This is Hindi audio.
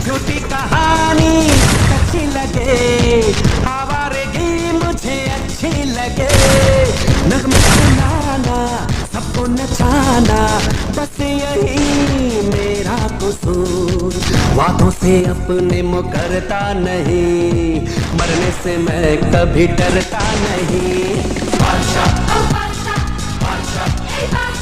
झूठी कहानी अच्छी लगे, आवारगी मुझे अच्छी लगे। नगमे सुनाना, सबको नचाना, बस यही मेरा कसूर। वादों से अपने मुकरता नहीं, मरने से मैं कभी डरता नहीं। बादशाह, बादशाह, बादशाह।